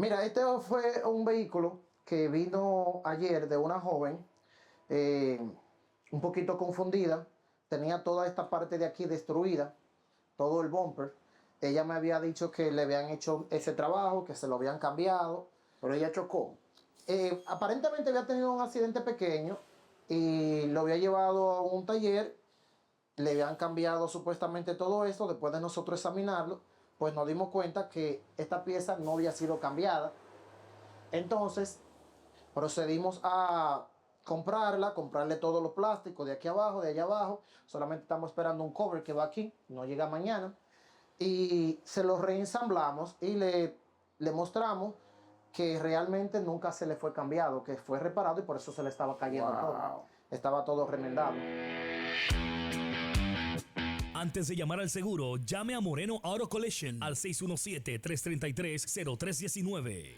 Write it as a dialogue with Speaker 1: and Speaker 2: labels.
Speaker 1: Mira, este fue un vehículo que vino ayer de una joven, un poquito confundida. Tenía toda esta parte de aquí destruida, todo el bumper. Ella me había dicho que le habían hecho ese trabajo, que se lo habían cambiado.
Speaker 2: Pero ella chocó.
Speaker 1: Aparentemente había tenido un accidente pequeño y lo había llevado a un taller. Le habían cambiado supuestamente todo esto. Después de nosotros examinarlo, pues nos dimos cuenta que esta pieza no había sido cambiada. Entonces procedimos a comprarle todos los plásticos de aquí abajo, de allá abajo. Solamente estamos esperando un cover que va aquí, no llega mañana. Y se lo reensamblamos y le mostramos que realmente nunca se le fue cambiado, que fue reparado y por eso se le estaba cayendo todo. Estaba todo remendado.
Speaker 3: Antes de llamar al seguro, llame a Moreno Auto Collision al 617-333-0319.